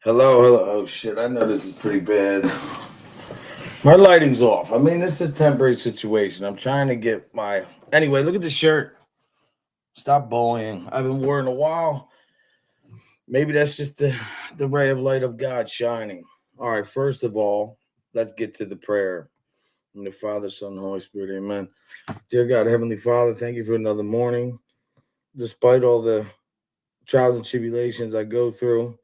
Hello, hello. Oh shit, I know this is pretty bad. My lighting's off. I mean, this is a temporary situation. I'm trying to get my. Anyway, look at the shirt. Stop bullying. I haven't worn in a while. Maybe that's just the ray of light of God shining. All right, first of all, let's get to the prayer. In the Father, Son, and Holy Spirit, amen. Dear God, Heavenly Father, thank you for another morning. Despite all the trials and tribulations I go through,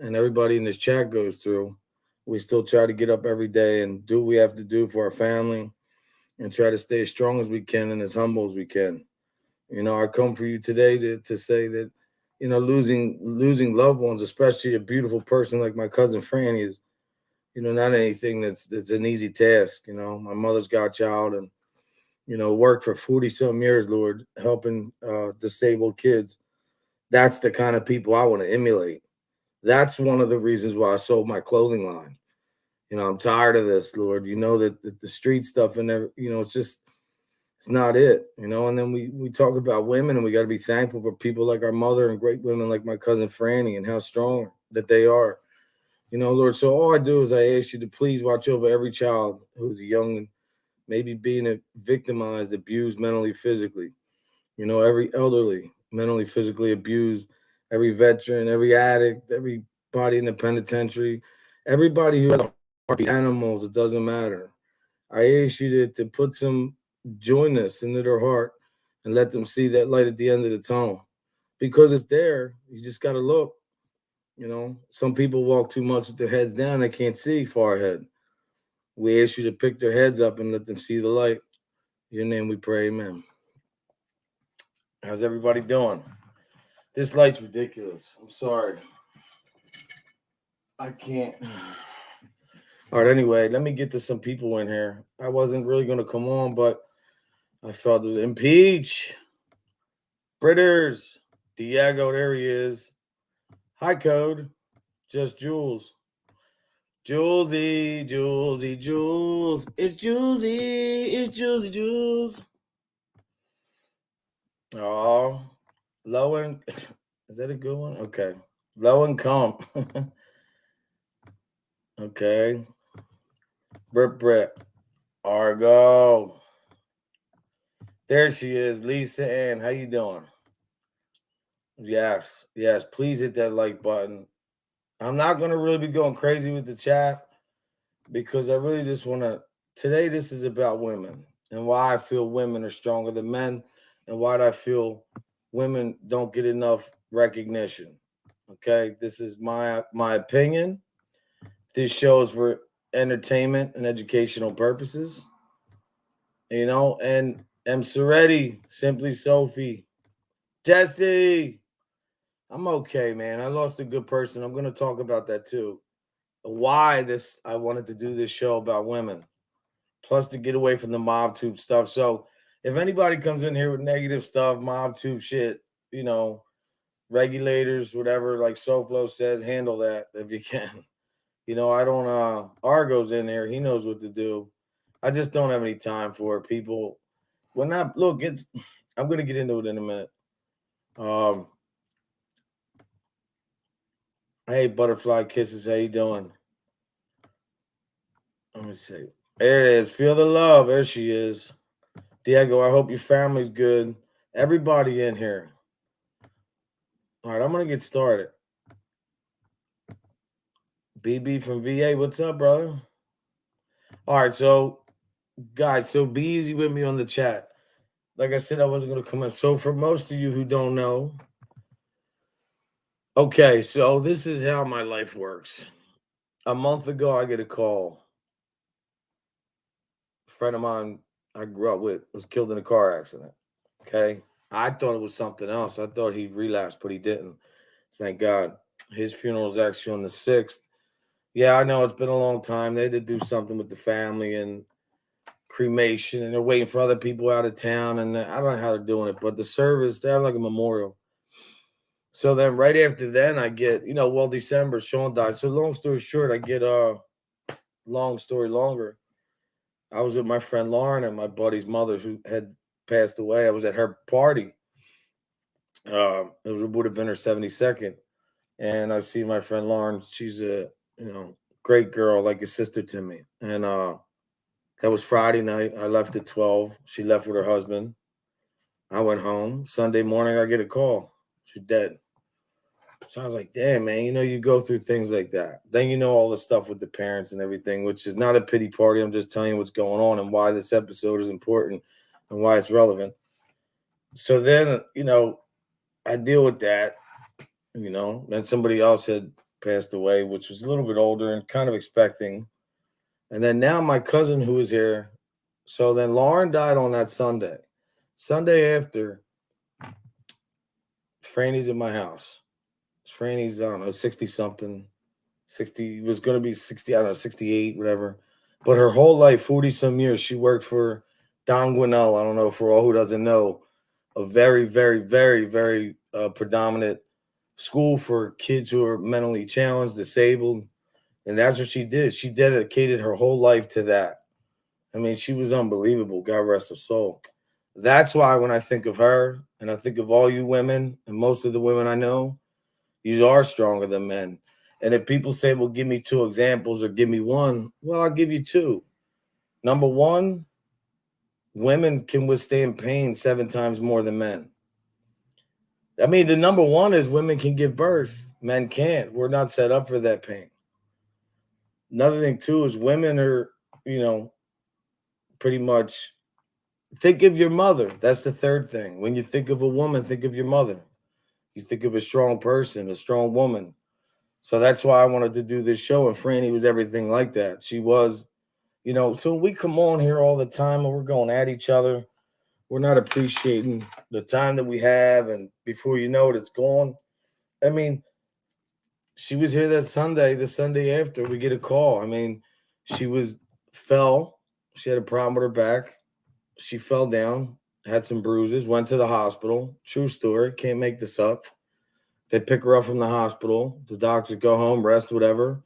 and everybody in this chat goes through, we still try to get up every day and do what we have to do for our family and try to stay as strong as we can and as humble as we can. I come for you today to say that, losing loved ones, especially a beautiful person like my cousin Franny, is, not anything that's an easy task. My mother's godchild and, worked for 40 some years, Lord, helping disabled kids. That's the kind of people I want to emulate. That's one of the reasons why I sold my clothing line. I'm tired of this, Lord. You know that the street stuff and it's not it. And then we talk about women, and we got to be thankful for people like our mother and great women like my cousin Franny and how strong that they are. Lord. So all I do is I ask you to please watch over every child who's young and maybe being victimized, abused mentally, physically. Every elderly, mentally, physically abused, every veteran, every addict, everybody in the penitentiary, everybody who has animals, it doesn't matter. I ask you to put some joyness into their heart and let them see that light at the end of the tunnel because it's there. You just got to look. Some people walk too much with their heads down. They can't see far ahead. We ask you to pick their heads up and let them see the light. In your name we pray, amen. How's everybody doing? This light's ridiculous. I'm sorry. I can't. All right, anyway, let me get to some people in here. I wasn't really going to come on, but I felt it. Impeach. Britters. Diego, there he is. Hi, Code. Just Jules. Julesy, Julesy, Jules. It's Julesy. It's Julesy, Jules. Oh, low and is that a good one? Okay. Low income. Okay. Britt. Argo. There she is, Lisa Ann. How you doing? Yes. Please hit that like button. I'm not going to really be going crazy with the chat because I really just want to. Today, this is about women and why I feel women are stronger than men and why I feel women don't get enough recognition. Okay. This is my opinion. This show is for entertainment and educational purposes. And M. Soretti, Simply Sophie, Jesse. I'm okay, man. I lost a good person. I'm going to talk about that too. Why I wanted to do this show about women, plus to get away from the mob tube stuff. So if anybody comes in here with negative stuff, mob tube shit, regulators, whatever, like SoFlo says, handle that if you can. I don't Argo's in there. He knows what to do. I just don't have any time for it. People, I'm gonna get into it in a minute. Hey, Butterfly Kisses, how you doing? Let me see. There it is. Feel the love. There she is. Diego, I hope your family's good. Everybody in here. All right, I'm gonna get started. BB from VA, what's up, brother? All right, so guys, so be easy with me on the chat. Like I said, I wasn't gonna come in. So for most of you who don't know, okay, so this is how my life works. A month ago, I get a call. A friend of mine I grew up with was killed in a car accident. Okay. I thought it was something else. I thought he relapsed, but he didn't. Thank God. His funeral is actually on the 6th. Yeah, I know it's been a long time. They had to do something with the family and cremation, and they're waiting for other people out of town. And I don't know how they're doing it, but the service, they have like a memorial. So then right after then, I get, December, Sean died. So long story short, I get long story longer. I was with my friend Lauren and my buddy's mother who had passed away. I was at her party. It would have been her 72nd. And I see my friend Lauren. She's a great girl, like a sister to me. And that was Friday night. I left at 12. She left with her husband. I went home. Sunday morning, I get a call. She's dead. So I was like, damn, man, you go through things like that. Then all the stuff with the parents and everything, which is not a pity party. I'm just telling you what's going on and why this episode is important and why it's relevant. So then, I deal with that, then somebody else had passed away, which was a little bit older and kind of expecting. And then now my cousin who was here. So then Lauren died on that Sunday. Sunday after, Franny's at my house. Franny's, I don't know, 60 something. 60 was going to be 60, I don't know, 68, whatever. But her whole life, 40 some years, she worked for Don Guinell. I don't know, for all who doesn't know, a very, very, very, very predominant school for kids who are mentally challenged, disabled. And that's what she did. She dedicated her whole life to that. I mean, she was unbelievable. God rest her soul. That's why when I think of her and I think of all you women and most of the women I know, you are stronger than men. And if people say, well, give me two examples or give me one, well, I'll give you two. Number one, women can withstand pain 7 times more than men. I mean, the number one is women can give birth. Men can't. We're not set up for that pain. Another thing, too, is women are, pretty much think of your mother. That's the third thing. When you think of a woman, think of your mother. You think of a strong person, a strong woman. So that's why I wanted to do this show. And Franny was everything like that. She was, so we come on here all the time and we're going at each other. We're not appreciating the time that we have. And before you know it, it's gone. I mean, she was here that Sunday, the Sunday after we get a call. I mean, she fell. She had a problem with her back. She fell down, had some bruises, went to the hospital. True story. Can't make this up. They pick her up from the hospital. The doctors go home, rest, whatever.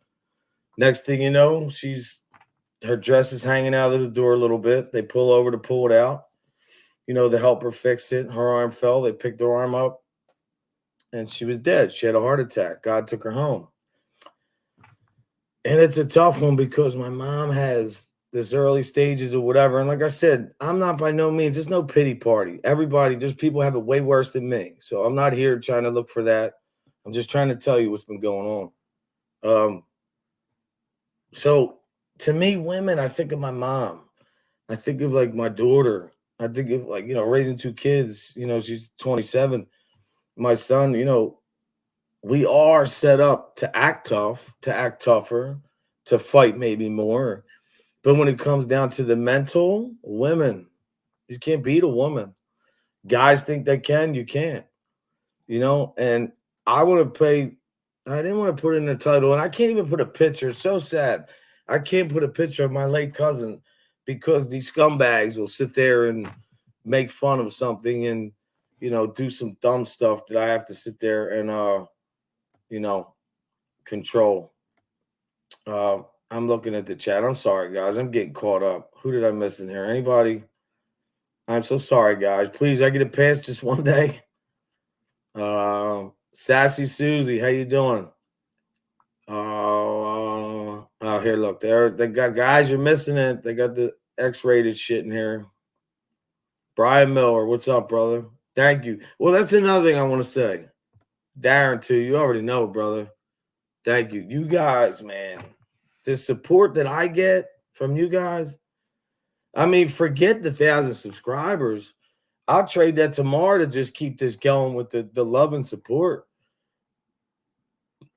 Next thing you know, her dress is hanging out of the door a little bit. They pull over to pull it out. To help her fix it. Her arm fell. They picked her arm up. And she was dead. She had a heart attack. God took her home. And it's a tough one because my mom has this early stages or whatever. And like I said, I'm not by no means, there's no pity party. Everybody, just people have it way worse than me. So I'm not here trying to look for that. I'm just trying to tell you what's been going on. So to me, women, I think of my mom. I think of like my daughter. I think of like, raising 2 kids, she's 27. My son, we are set up to act tough, to act tougher, to fight maybe more. But when it comes down to the mental, women, you can't beat a woman. Guys think they can, you can't. And I didn't want to put in the title, and I can't even put a picture. It's so sad. I can't put a picture of my late cousin because these scumbags will sit there and make fun of something and, do some dumb stuff that I have to sit there and, control. I'm looking at the chat. I'm sorry, guys. I'm getting caught up. Who did I miss in here? Anybody? I'm so sorry, guys. Please, I get a pass just one day. Sassy Susie, how you doing? Here, look. They got guys. You're missing it. They got the X-rated shit in here. Brian Miller, what's up, brother? Thank you. Well, that's another thing I want to say. Darren, too. You already know, brother. Thank you. You guys, man. The support that I get from you guys, I mean, forget the 1,000 subscribers. I'll trade that tomorrow to just keep this going with the love and support.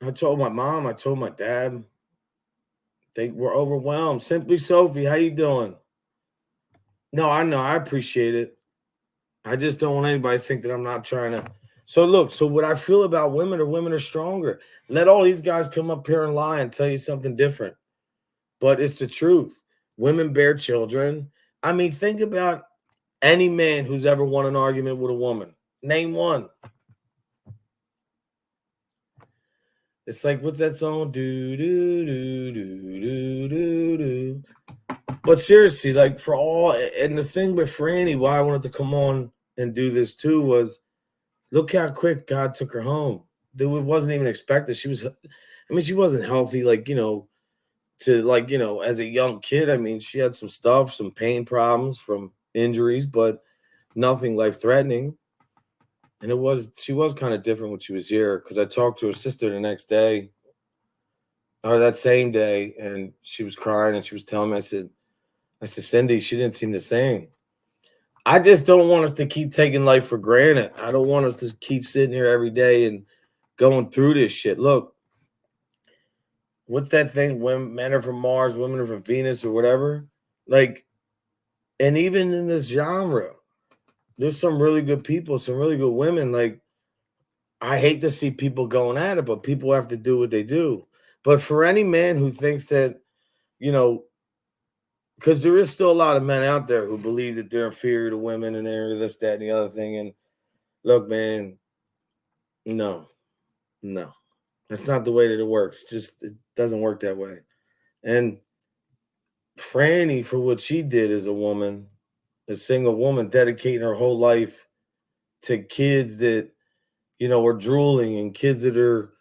I told my mom, I told my dad, they were overwhelmed. Simply Sophie, how you doing? No, I know. I appreciate it. I just don't want anybody to think that I'm not trying to. So look, what I feel about women are stronger. Let all these guys come up here and lie and tell you something different. But it's the truth. Women bear children. I mean, think about any man who's ever won an argument with a woman. Name one. It's like, what's that song? Do, do, do, do, do, do, do. But seriously, like for all, and the thing with Franny, why I wanted to come on and do this too was, look how quick God took her home. that wasn't even expected. She was, I mean, she wasn't healthy, like, to like, as a young kid. I mean, she had some stuff, some pain problems from injuries, but nothing life threatening. And she was kind of different when she was here because I talked to her sister the next day or that same day, and she was crying and she was telling me, I said, Cindy, she didn't seem the same. I just don't want us to keep taking life for granted. I don't want us to keep sitting here every day and going through this shit. Look, what's that thing? When men are from Mars, women are from Venus, or whatever. Like, and even in this genre, there's some really good people, some really good women. Like, I hate to see people going at it, but people have to do what they do. But for any man who thinks that, you know, because there is still a lot of men out there who believe that they're inferior to women and they're this, that, and the other thing. And look, man, no, no, that's not the way that it works. It doesn't work that way. And Franny, for what she did as a woman, a single woman, dedicating her whole life to kids that, are drooling, and kids that are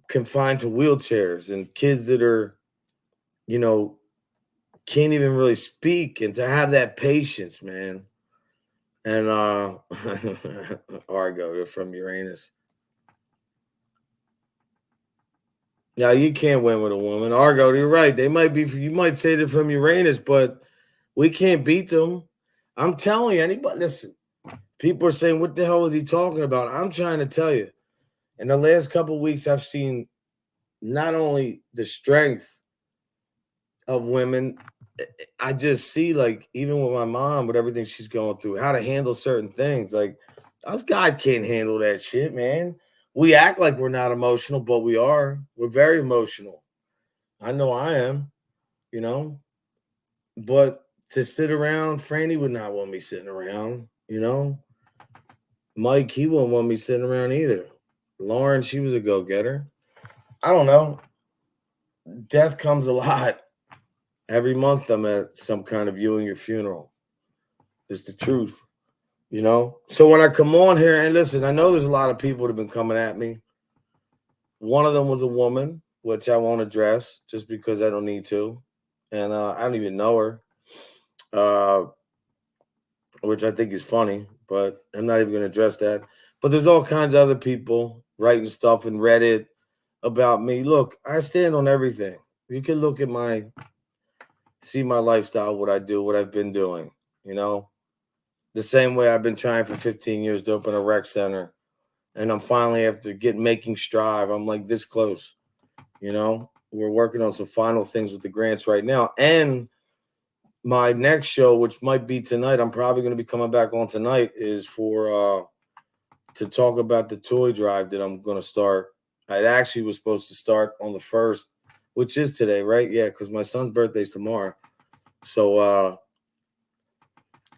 confined to wheelchairs, and kids that are, you know, can't even really speak, and to have that patience, man. And Argo, you're from Uranus. Now you can't win with a woman. Argo, you're right. You might say they're from Uranus, but we can't beat them. I'm telling you, anybody listen, people are saying, what the hell is he talking about? I'm trying to tell you. In the last couple of weeks, I've seen not only the strength of women, I just see, like, even with my mom, with everything she's going through, how to handle certain things. Like, us guys can't handle that shit, man. We act like we're not emotional, but we are. We're very emotional. I know I am, you know. But to sit around, Franny would not want me sitting around, you know. Mike, he wouldn't want me sitting around either. Lauren, she was a go-getter. I don't know. Death comes a lot. Every month I'm at some kind of viewing your funeral. It's the truth, you know? So when I come on here, and listen, I know there's a lot of people that have been coming at me. One of them was a woman, which I won't address just because I don't need to. And I don't even know her, which I think is funny, but I'm not even going to address that. But there's all kinds of other people writing stuff in Reddit about me. Look, I stand on everything. You can look at see my lifestyle, what I do, what I've been doing, you know? The same way I've been trying for 15 years to open a rec center. And I'm finally, after making strive, I'm like this close, you know? We're working on some final things with the grants right now. And my next show, which might be tonight, I'm probably going to be coming back on tonight, is for to talk about the toy drive that I'm going to start. I actually was supposed to start on the 1st, which is today, right? Yeah, because my son's birthday's tomorrow. So,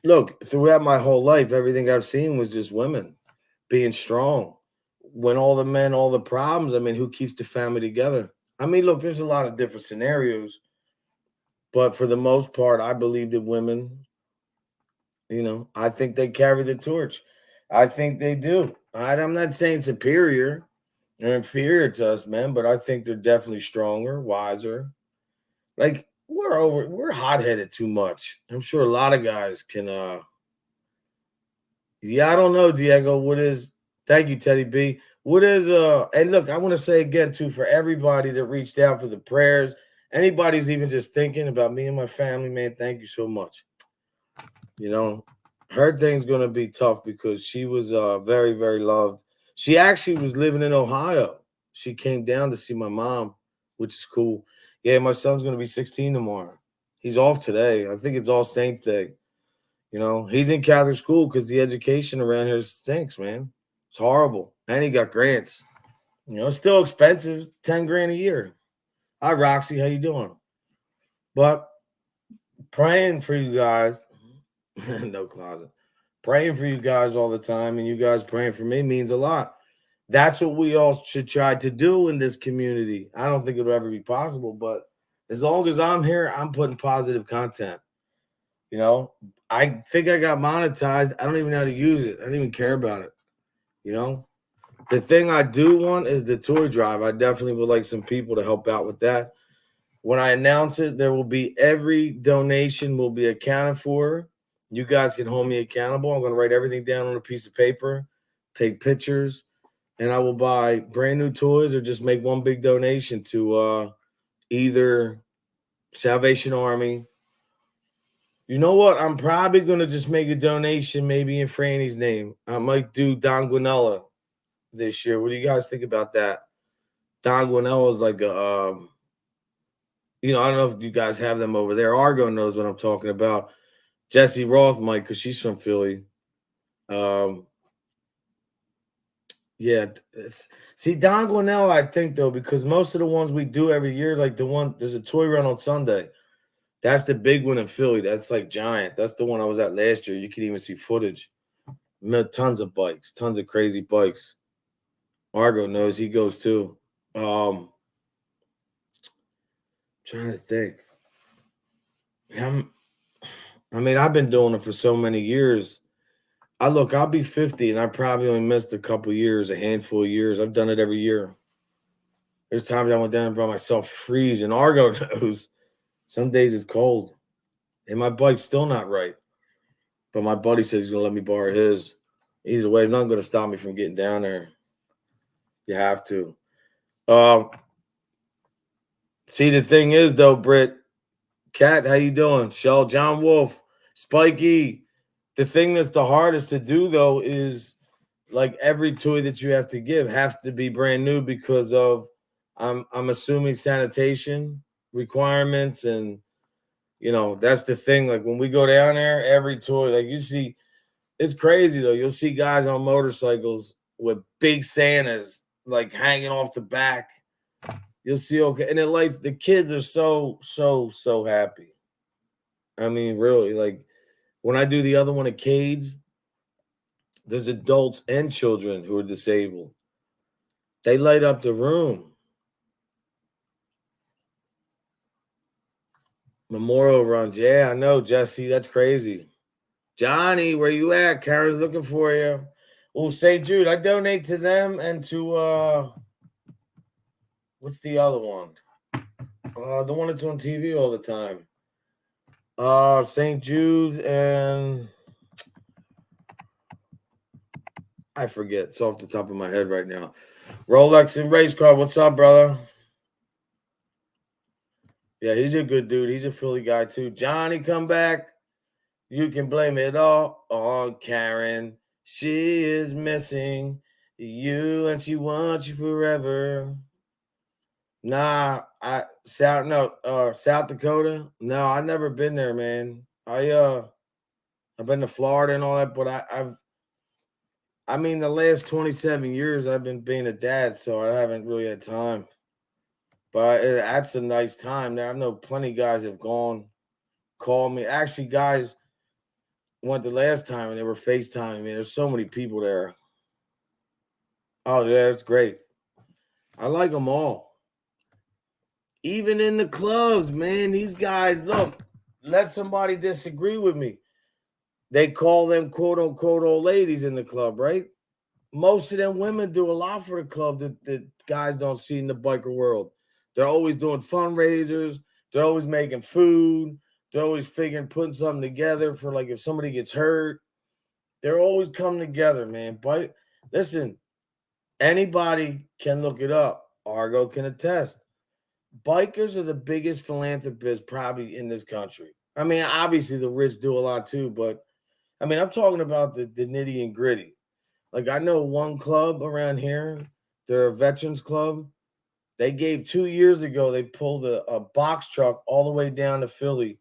look, throughout my whole life, everything I've seen was just women being strong. When all the men, all the problems, I mean, who keeps the family together? I mean, look, there's a lot of different scenarios, but for the most part, I believe that women, I think they carry the torch. I think they do. I'm not saying superior or inferior to us men, but I think they're definitely stronger, wiser. Like, we're hot-headed too much. I'm sure a lot of guys can yeah, I don't know, Diego. Thank you, Teddy B. What is and look, I want to say again too, for everybody that reached out for the prayers, anybody who's even just thinking about me and my family, man, thank you so much. Her thing's gonna be tough because she was very, very loved. She actually was living in Ohio. She came down to see my mom, which is cool. Yeah, my son's gonna be 16 tomorrow. He's off today. I think it's All Saints Day. He's in Catholic school because the education around here stinks, man. It's horrible. And he got grants. It's still expensive, 10 grand a year. Hi, Roxy. How you doing? But praying for you guys. No closet. Praying for you guys all the time, and you guys praying for me means a lot. That's what we all should try to do in this community. I don't think it'll ever be possible, but as long as I'm here, I'm putting positive content. I think I got monetized. I don't even know how to use it. I don't even care about it. The thing I do want is the toy drive. I definitely would like some people to help out with that. When I announce it, there will be every donation will be accounted for. You guys can hold me accountable. I'm going to write everything down on a piece of paper, take pictures, and I will buy brand new toys or just make one big donation to either Salvation Army. You know what? I'm probably going to just make a donation maybe in Franny's name. I might do Don Guanella this year. What do you guys think about that? Don Guanella is like a I don't know if you guys have them over there. Argo knows what I'm talking about. Jesse Roth might, because she's from Philly. Um, yeah. See, Don Guanell, I think, though, because most of the ones we do every year, like there's a toy run on Sunday. That's the big one in Philly. That's like giant. That's the one I was at last year. You can even see footage. Tons of bikes, tons of crazy bikes. Argo knows, he goes too. Trying to think. I've been doing it for so many years. I'll be 50 and I probably only missed a couple years, a handful of years. I've done it every year. There's times I went down and brought myself freezing. Argo knows some days it's cold. And my bike's still not right. But my buddy said he's gonna let me borrow his. Either way, it's not gonna stop me from getting down there. You have to. See, the thing is though, Britt, Kat, how you doing? Shell, John Wolf, Spikey. The thing that's the hardest to do though is like every toy that you have to give have to be brand new because of I'm assuming sanitation requirements, and that's the thing. Like when we go down there, every toy, like you see, it's crazy though. You'll see guys on motorcycles with big Santas like hanging off the back. You'll see, okay, and it lights. The kids are so happy. I mean, really, like when I do the other one at Cades, there's adults and children who are disabled. They light up the room. Memorial runs. Yeah, I know, Jesse. That's crazy. Johnny, where you at? Karen's looking for you. Well, St. Jude, I donate to them and to what's the other one? The one that's on TV all the time. St. Jude's and I forget. It's off the top of my head right now. Rolex and race car. What's up, brother? Yeah, he's a good dude. He's a Philly guy too. Johnny, come back. You can blame it all on Karen. She is missing you and she wants you forever. Nah, South Dakota. No, I've never been there, man. I've been to Florida and all that, but the last 27 years I've been being a dad, so I haven't really had time. But that's a nice time there. I know plenty of guys have gone, called me. Actually, guys went the last time and they were FaceTiming me. There's so many people there. Oh, yeah, it's great. I like them all. Even in the clubs, man, these guys, look, let somebody disagree with me. They call them quote unquote old ladies in the club, right? Most of them women do a lot for the club that guys don't see in the biker world. They're always doing fundraisers. They're always making food. They're always putting something together for like if somebody gets hurt. They're always coming together, man. But listen, anybody can look it up. Argo can attest. Bikers are the biggest philanthropists probably in this country. I mean, obviously the rich do a lot too, but I mean, I'm talking about the nitty and gritty. Like I know one club around here, they're a veterans club. They gave 2 years ago, they pulled a box truck all the way down to Philly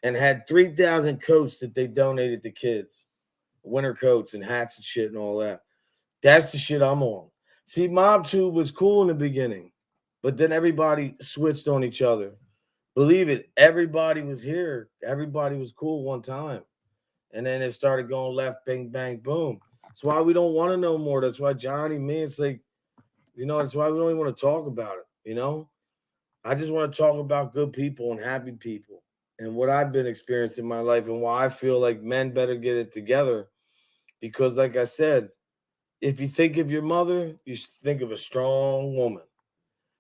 and had 3,000 coats that they donated to kids, winter coats and hats and shit and all that. That's the shit I'm on. See, Mob Tube was cool in the beginning, but then everybody switched on each other. Believe it, everybody was here. Everybody was cool one time. And then it started going left, bang, bang, boom. That's why we don't want to know more. That's why Johnny, me, it's like, that's why we don't even want to talk about it, I just want to talk about good people and happy people and what I've been experiencing in my life and why I feel like men better get it together. Because like I said, If you think of your mother, you think of a strong woman.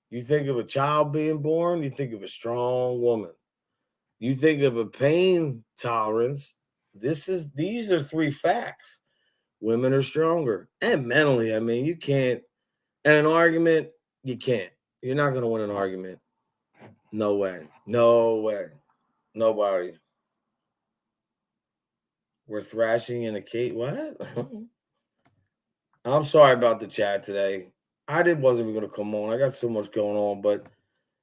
You think of a child being born, you think of a strong woman. You think of a pain tolerance. These are three facts. Women are stronger. And mentally, I mean, you can't. And an argument, you can't. You're not going to win an argument. No way. No way. Nobody. We're thrashing in a cage. What? I'm sorry about the chat today. Wasn't even going to come on. I got so much going on, but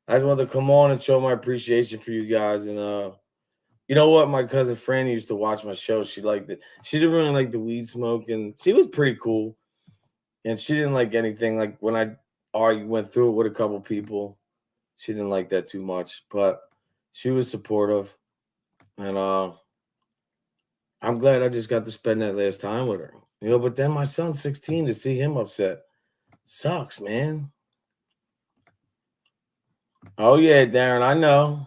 I just wanted to come on and show my appreciation for you guys. And you know what? My cousin Franny used to watch my show. She liked it. She didn't really like the weed smoke, and she was pretty cool. And she didn't like anything. Like when I went through it with a couple people, she didn't like that too much. But she was supportive, and I'm glad I just got to spend that last time with her. You know, but then my son's 16, to see him upset sucks, man. Oh yeah, Darren, I know.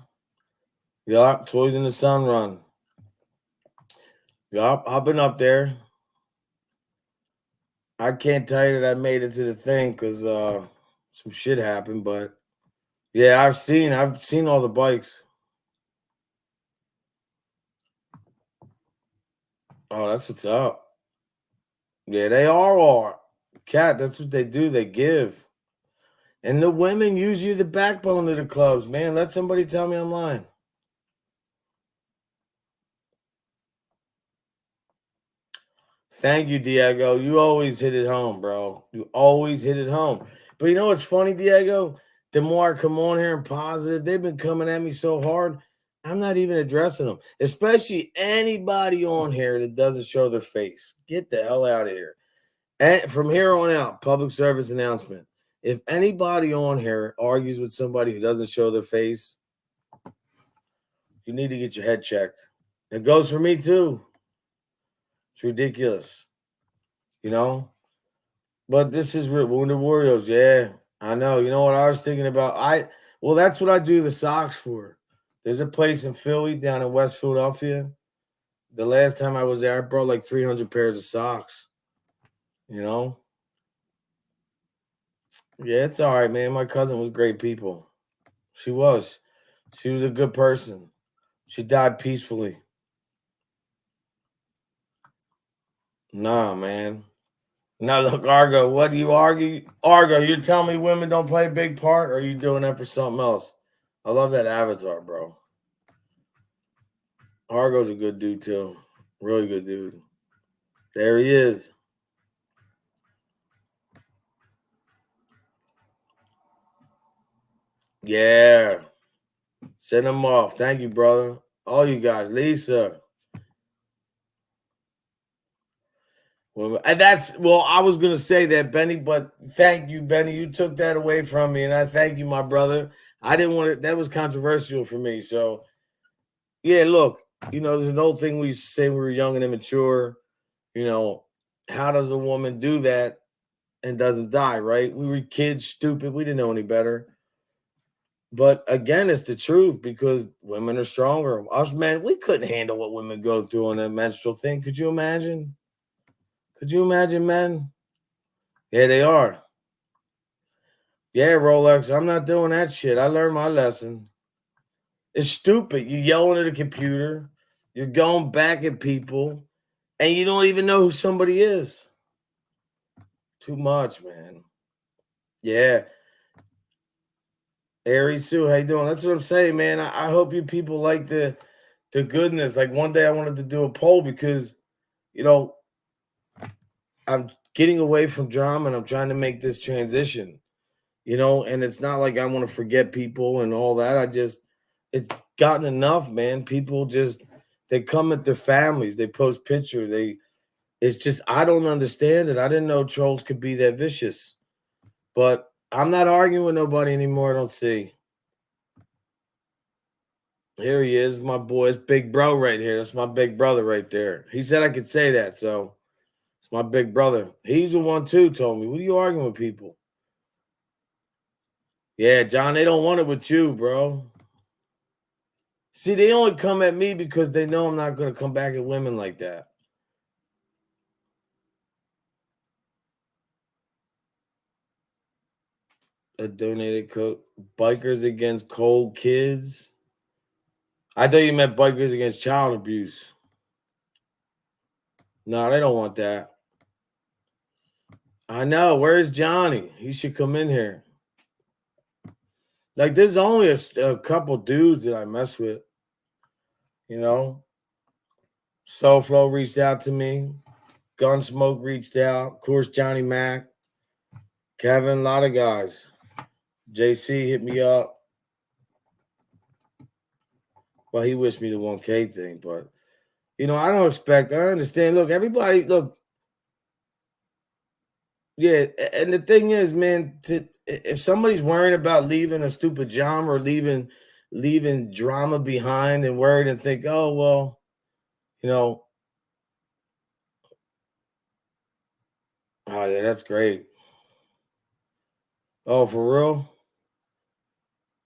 Yup, Toys in the Sun Run. Yup, I've been up there. I can't tell you that I made it to the thing because some shit happened, but yeah, I've seen all the bikes. Oh, that's what's up. Yeah, they are. Cat, that's what they do. They give. And the women usually the backbone of the clubs, man. Let somebody tell me I'm lying. Thank you, Diego. You always hit it home, bro. You always hit it home. But you know what's funny, Diego? The more I come on here and positive, they've been coming at me so hard. I'm not even addressing them, especially anybody on here that doesn't show their face. Get the hell out of here. And from here on out, public service announcement. If anybody on here argues with somebody who doesn't show their face, you need to get your head checked. It goes for me too. It's ridiculous, you know? But this is Wounded Warriors. Yeah, I know. You know what I was thinking about? Well, that's what I do the socks for. There's a place in Philly down in West Philadelphia. The last time I was there, I brought like 300 pairs of socks. You know? Yeah, it's all right, man. My cousin was great people. She was. She was a good person. She died peacefully. Nah, man. Now look, Argo, what do you argue? Argo, you're telling me women don't play a big part, or are you doing that for something else? I love that avatar, bro. Argo's a good dude too. Really good dude. There he is. Yeah. Send him off. Thank you, brother. All you guys. Lisa. And I was gonna say that, Benny, but thank you, Benny. You took that away from me, and I thank you, my brother. I didn't want it, that was controversial for me. So yeah, look, there's an old thing we used to say when we were young and immature. How does a woman do that and doesn't die, right? We were kids, stupid, we didn't know any better. But again, it's the truth because women are stronger. Us men, we couldn't handle what women go through on that menstrual thing. Could you imagine? Could you imagine, men? Yeah, they are. Yeah, Rolex, I'm not doing that shit. I learned my lesson. It's stupid. You're yelling at a computer, you're going back at people, and you don't even know who somebody is. Too much, man. Yeah. Aries Sue, how you doing? That's what I'm saying, man. I hope you people like the goodness. Like one day I wanted to do a poll because, I'm getting away from drama and I'm trying to make this transition, and it's not like I want to forget people and all that. It's gotten enough, man. People they come at their families, they post picture, it's just, I don't understand it. I didn't know trolls could be that vicious, but I'm not arguing with nobody anymore. I don't see. Here he is, my boy. It's big bro right here. That's my big brother right there. He said I could say that, so it's my big brother. He's the one too told me, what are you arguing with people? Yeah, John, they don't want it with you, bro. See, they only come at me because they know I'm not going to come back at women like that. A donated coat. Bikers against cold kids. I thought you meant bikers against child abuse. No, they don't want that. I know. Where's Johnny? He should come in here. Like, there's only a couple dudes that I mess with. You know? Soulflow reached out to me. Gunsmoke reached out. Of course, Johnny Mac. Kevin, a lot of guys. JC hit me up. Well, he wished me the 1K thing, but, I understand. Look, everybody, yeah, and the thing is, man, if somebody's worrying about leaving a stupid job or leaving drama behind and worried and think, oh, well, oh, yeah, that's great. Oh, for real?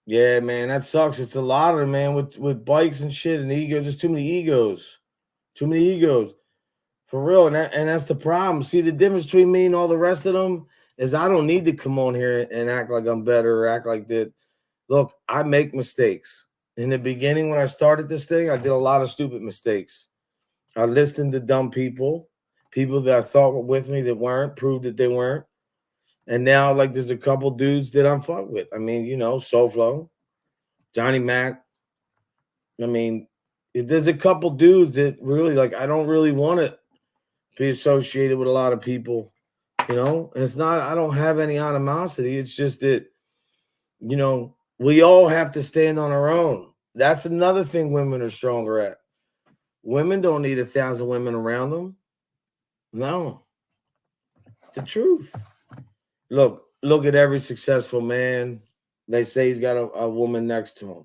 Yeah, man, that sucks. It's a lot of them, man, with bikes and shit and egos. Just too many egos. Too many egos. For real. And that's the problem. See, the difference between me and all the rest of them is I don't need to come on here and act like I'm better or act like that. Look, I make mistakes. In the beginning, when I started this thing, I did a lot of stupid mistakes. I listened to dumb people that I thought were with me that weren't, proved that they weren't. And now, like, there's a couple dudes that I'm fucked with. I mean, Soulflow, Johnny Mac. I mean, there's a couple dudes that really, like, I don't really want to be associated with a lot of people, And it's not, I don't have any animosity. It's just that, we all have to stand on our own. That's another thing women are stronger at. Women don't need 1,000 women around them. No. It's the truth. Look at every successful man. They say he's got a woman next to him,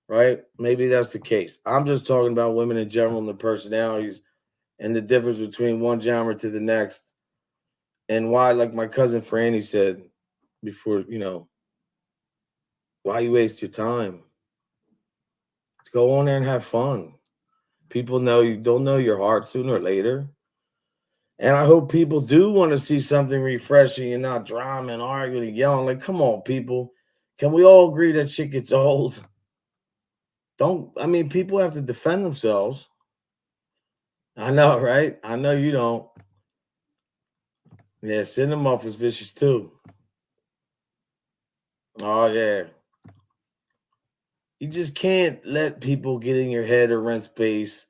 right? Maybe that's the case. I'm just talking about women in general and the personalities and the difference between one genre to the next. And why, like my cousin Franny said before, why you waste your time? Go on there and have fun. People know you don't know your heart sooner or later. And I hope people do want to see something refreshing and not drama and arguing and yelling. Like, come on, people. Can we all agree that shit gets old? People have to defend themselves. I know, right? I know you don't. Yeah, send them off as vicious too. Oh, yeah. You just can't let people get in your head or rent space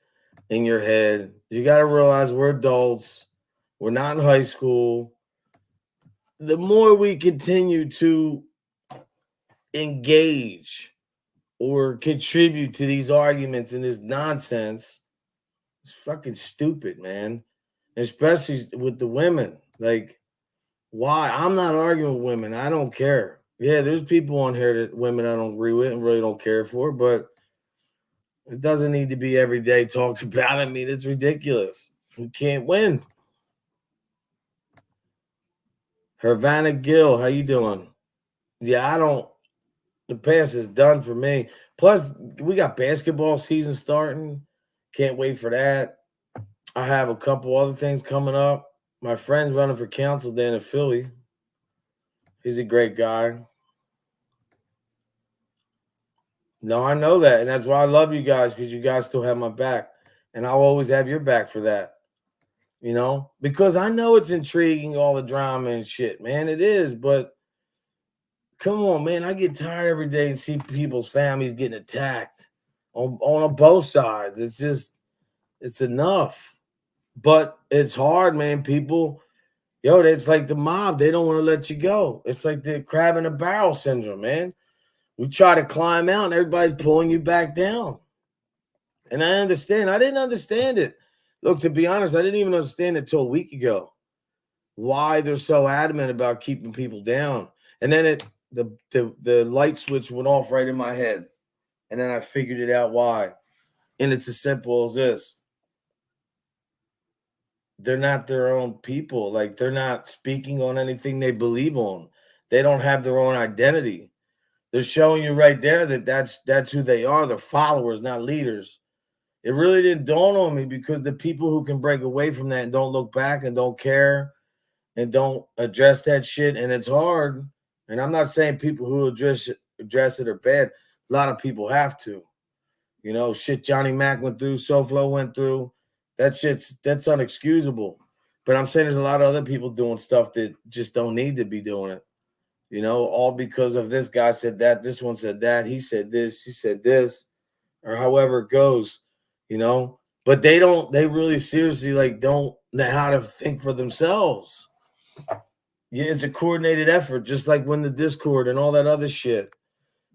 in your head. You got to realize we're adults. We're not in high school. The more we continue to engage or contribute to these arguments and this nonsense, it's fucking stupid, man. Especially with the women. Like, why? I'm not arguing with women. I don't care. Yeah, there's people on here that women I don't agree with and really don't care for, but it doesn't need to be every day talked about. I mean, it's ridiculous. You can't win. Havana Gill, how you doing? Yeah, the pass is done for me. Plus, we got basketball season starting. Can't wait for that. I have a couple other things coming up. My friend's running for council down in Philly. He's a great guy. No, I know that. And that's why I love you guys, because you guys still have my back. And I'll always have your back for that. Because I know it's intriguing, all the drama and shit, man. It is. But come on, man. I get tired every day and see people's families getting attacked on both sides. It's enough. But it's hard, man. People, it's like the mob. They don't want to let you go. It's like the crab in a barrel syndrome, man. We try to climb out and everybody's pulling you back down. And I understand. I didn't understand it. Look, to be honest, I didn't even understand it till a week ago. Why they're so adamant about keeping people down. And then the light switch went off right in my head. And then I figured it out why. And it's as simple as this. They're not their own people. Like, they're not speaking on anything they believe on. They don't have their own identity. They're showing you right there that that's who they are. They're followers, not leaders. It really didn't dawn on me, because the people who can break away from that and don't look back and don't care and don't address that shit, and it's hard, And I'm not saying people who address it are bad. A lot of people have to. You know, shit Johnny Mac went through, SoFlo went through. That's unexcusable. But I'm saying there's a lot of other people doing stuff that just don't need to be doing it. You know, all because of this guy said that, this one said that, he said this, she said this, or however it goes, you know. But they really seriously like don't know how to think for themselves. Yeah, it's a coordinated effort, just like when the Discord and all that other shit.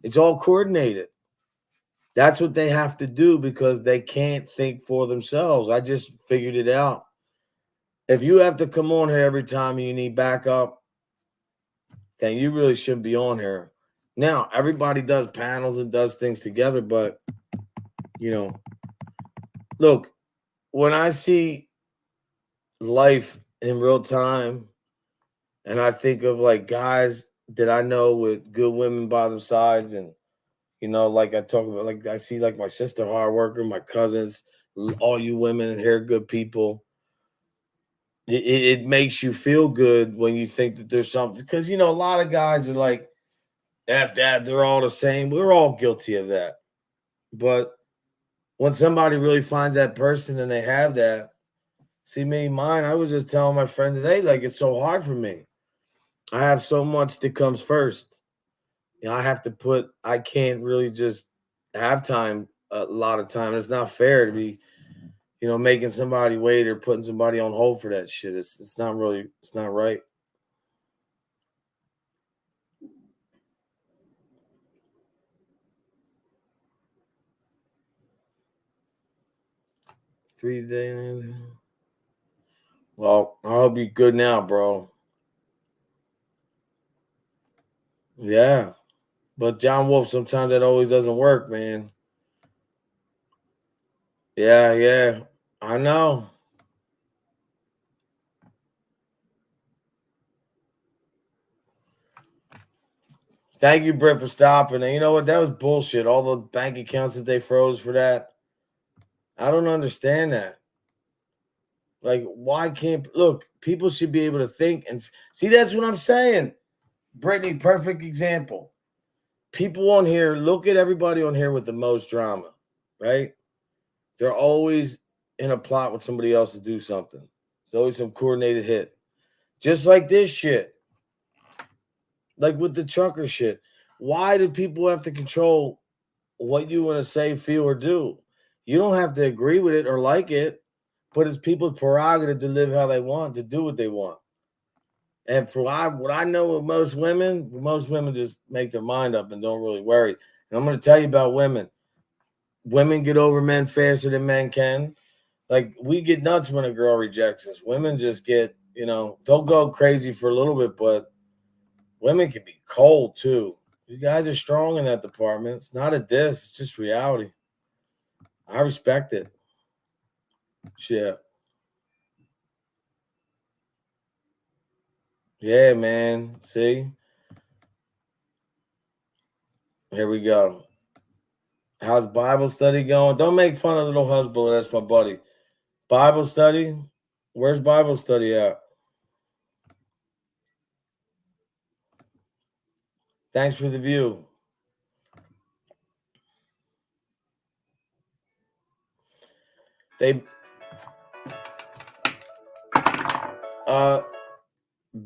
It's all coordinated. That's what they have to do because they can't think for themselves. I just figured it out. If you have to come on here every time you need backup, then you really shouldn't be on here. Now, everybody does panels and does things together, but, you know, look, when I see life in real time and I think of like guys that I know with good women by their sides and, you know, like I talk about, like I see like my sister, hard worker, my cousins, all you women in here, good people. It makes you feel good when you think that there's something, because you know a lot of guys are like, F that, they're all the same. We're all guilty of that. But when somebody really finds that person and they have that, see me, mine, I was just telling my friend today, like it's so hard for me. I have so much that comes first. You know, I can't really just have time a lot of time. It's not fair to be, you know, making somebody wait or putting somebody on hold for that shit. It's not right. $3 days. Well, I'll be good now, bro. Yeah. But John Wolf, sometimes that always doesn't work, man. Yeah, yeah. I know. Thank you, Britt, for stopping. And you know what? That was bullshit. All the bank accounts that they froze for that. I don't understand that. Like, why can't look? People should be able to think and see. That's what I'm saying. Brittany, perfect example. People on here, look at everybody on here with the most drama, right? They're always in a plot with somebody else to do something. There's always some coordinated hit. Just like this shit. Like with the trucker shit. Why do people have to control what you want to say, feel, or do? You don't have to agree with it or like it, but it's people's prerogative to live how they want, to do what they want. And for what I know of most women just make their mind up and don't really worry. And I'm going to tell you about women. Women get over men faster than men can. Like, we get nuts when a girl rejects us. Women just get, you know, they'll go crazy for a little bit, but women can be cold too. You guys are strong in that department. It's not a diss, it's just reality. I respect it. Shit. Yeah, man. See? Here we go. How's Bible study going? Don't make fun of little husband. That's my buddy. Bible study? Where's Bible study at? Thanks for the view. They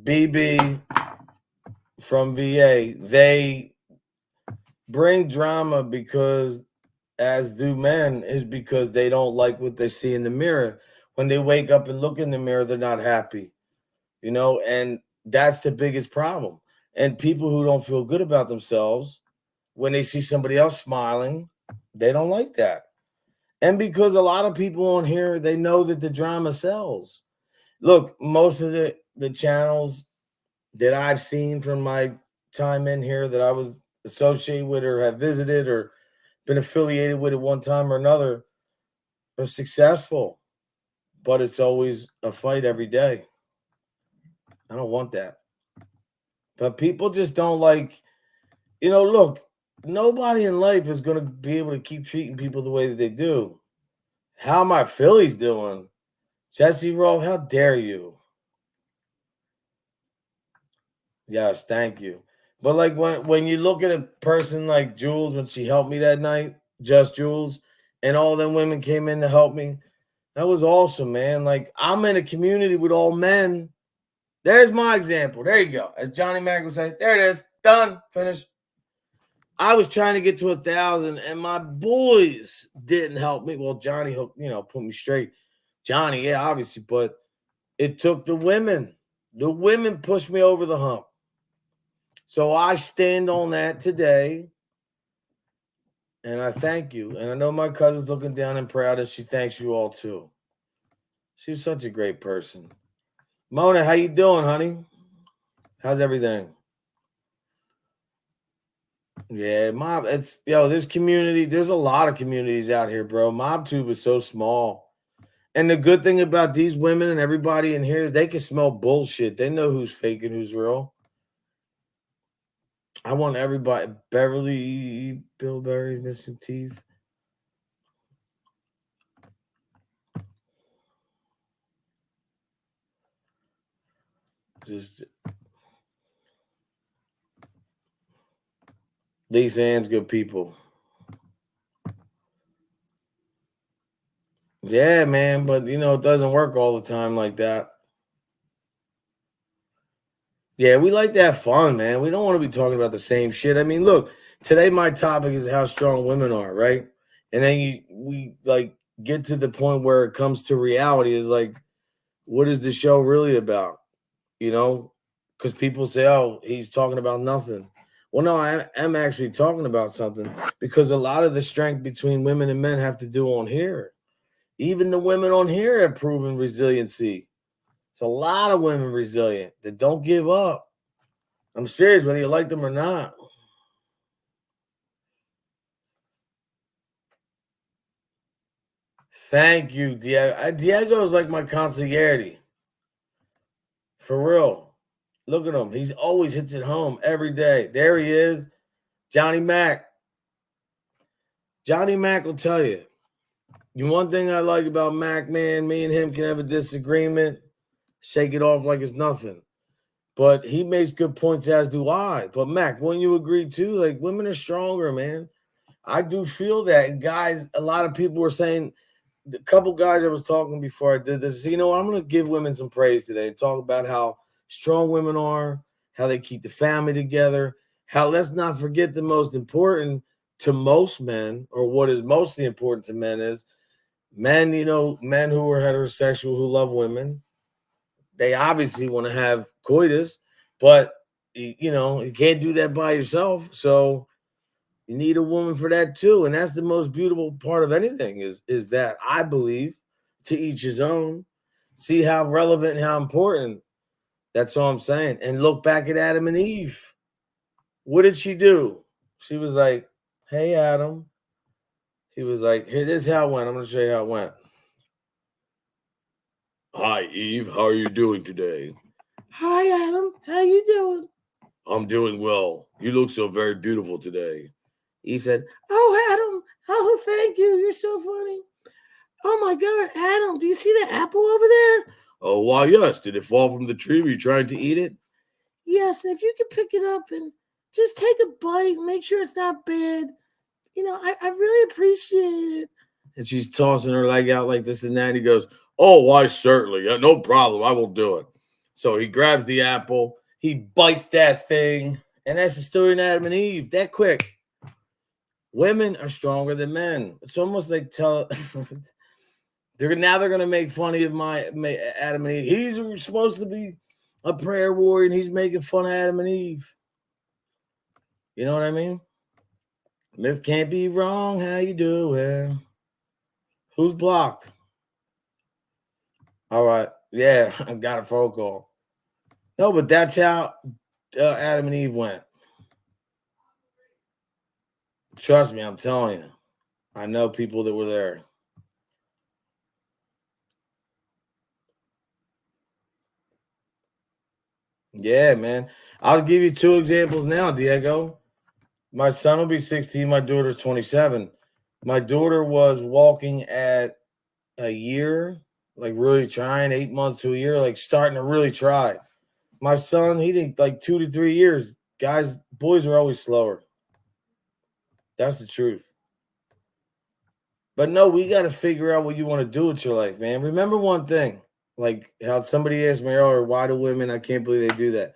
BB from VA, they bring drama because, as do men, is because they don't like what they see in the mirror. When they wake up and look in the mirror, they're not happy, you know, and that's the biggest problem. And people who don't feel good about themselves, when they see somebody else smiling, they don't like that. And because a lot of people on here, they know that the drama sells. Look, most of the channels that I've seen from my time in here that I was associated with or have visited or been affiliated with at one time or another are successful, but it's always a fight every day. I don't want that. But people just don't like, you know, look, nobody in life is going to be able to keep treating people the way that they do. How my Phillies doing? Jesse Roll, how dare you? Yes, thank you. But like when you look at a person like Jules when she helped me that night, just Jules, and all them women came in to help me, that was awesome, man. Like I'm in a community with all men. There's my example. There you go. As Johnny Mac would say, there it is. Done. Finished. I was trying to get to 1,000, and my boys didn't help me. Well, Johnny, put me straight. Johnny, yeah, obviously, but it took the women. The women pushed me over the hump. So I stand on that today, and I thank you. And I know my cousin's looking down and proud, and she thanks you all too. She's such a great person. Mona, how you doing, honey? How's everything? Yeah, mob. It's this community. There's a lot of communities out here, bro. MobTube is so small. And the good thing about these women and everybody in here is they can smell bullshit. They know who's fake and who's real. I want everybody. Beverly Billberry's missing teeth. Just Lisa Ann's good people. Yeah, man, but it doesn't work all the time like that. Yeah, we like to have fun, man. We don't want to be talking about the same shit. I mean, look, today my topic is how strong women are, right? And then we like get to the point where it comes to reality is like, what is the show really about? You know, because people say, oh, he's talking about nothing. Well, no, I am actually talking about something because a lot of the strength between women and men have to do on here. Even the women on here have proven resiliency. It's a lot of women resilient that don't give up. I'm serious, whether you like them or not. Thank you, Diego. Diego is like my consigliere. For real. Look at him. He's always hits it home every day. There he is. Johnny Mac. Johnny Mac will tell you. One thing I like about Mac, man, me and him can have a disagreement, shake it off like it's nothing. But he makes good points, as do I. But Mac, wouldn't you agree too? Like women are stronger, man. I do feel that. And guys, a lot of people were saying, a couple guys I was talking before I did this, I'm going to give women some praise today and talk about how strong women are, how they keep the family together, how let's not forget the most important to most men, or what is mostly important to men is men, men who are heterosexual who love women. They obviously want to have coitus, but you can't do that by yourself. So you need a woman for that too, and that's the most beautiful part of anything. Is that I believe, to each his own. See how relevant and how important. That's all I'm saying. And look back at Adam and Eve. What did she do? She was like, "Hey, Adam." He was like, "Here, this is how it went. I'm going to show you how it went." Hi, Eve. How are you doing today? Hi, Adam. How you doing? I'm doing well. You look so very beautiful today. Eve said, "Oh, Adam. Oh, thank you. You're so funny. Oh my God, Adam, do you see that apple over there?" Oh, why, yes. Did it fall from the tree? Were you trying to eat it? Yes, and if you could pick it up and just take a bite, make sure it's not bad. I really appreciate it. And she's tossing her leg out like this and that. And he goes, "Oh, why, certainly. No problem. I will do it." So he grabs the apple, he bites that thing, and that's the story of Adam and Eve. That quick. Women are stronger than men. It's almost like they're gonna make fun of my Adam and Eve. He's supposed to be a prayer warrior, and he's making fun of Adam and Eve. You know what I mean? This can't be wrong. How you doing? Who's blocked? All right. Yeah, I got a phone call. No, but that's how Adam and Eve went. Trust me, I'm telling you. I know people that were there. Yeah, man. I'll give you two examples now, Diego. My son will be 16. My daughter's 27. My daughter was walking at a year, like really trying, 8 months to a year, like starting to really try. My son, he did like 2 to 3 years. boys are always slower. That's the truth. But no, we got to figure out what you want to do with your life, man. Remember one thing, like how somebody asked me earlier, why do women, I can't believe they do that.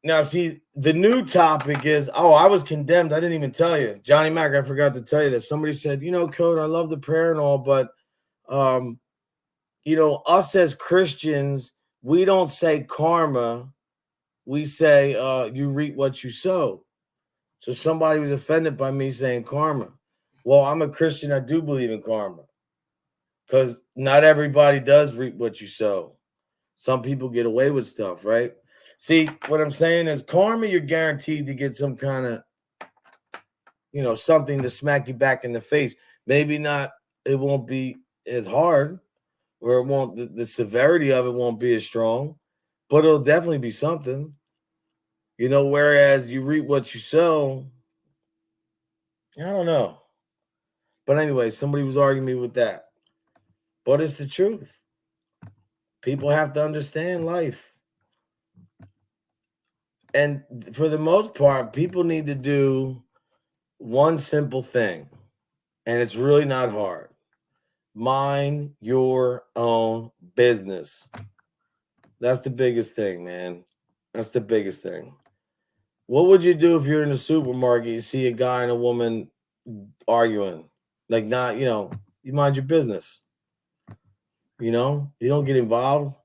Now, see, the new topic is, I was condemned. I didn't even tell you. Johnny Mac, I forgot to tell you that. Somebody said, Code, I love the prayer and all, but, us as Christians, we don't say karma. We say you reap what you sow. So somebody was offended by me saying karma. Well, I'm a Christian. I do believe in karma because not everybody does reap what you sow. Some people get away with stuff, right? See, what I'm saying is karma, you're guaranteed to get some kind of, something to smack you back in the face. Maybe not, it won't be as hard, or it won't, the severity of it won't be as strong, but it'll definitely be something. Whereas you reap what you sow, I don't know. But anyway, somebody was arguing me with that. But it's the truth. People have to understand life. And for the most part, people need to do one simple thing. And it's really not hard. Mind your own business. That's the biggest thing, man. That's the biggest thing. What would you do if you're in the supermarket, you see a guy and a woman arguing? Like, not, you mind your business. You don't get involved.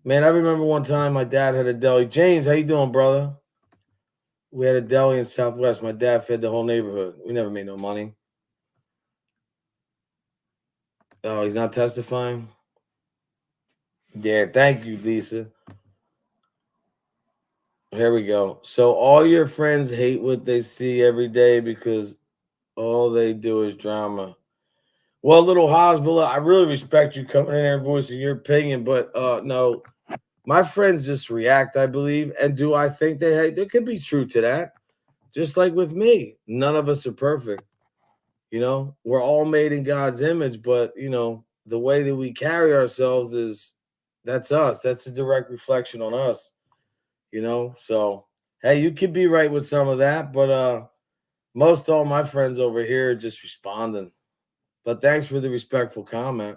Man, I remember one time my dad had a deli. James, how you doing, brother? We had a deli in Southwest. My dad fed the whole neighborhood. We never made no money. Oh, he's not testifying? Yeah, thank you, Lisa. Here we go. So all your friends hate what they see every day because all they do is drama. Well, little Hosbilla, I really respect you coming in there and voicing your opinion, but no, my friends just react, I believe. And do I think they hate? There could be truth to that. Just like with me, none of us are perfect. We're all made in God's image, but the way that we carry ourselves that's us. That's a direct reflection on us. So hey, you could be right with some of that, but most all my friends over here are just responding. But thanks for the respectful comment.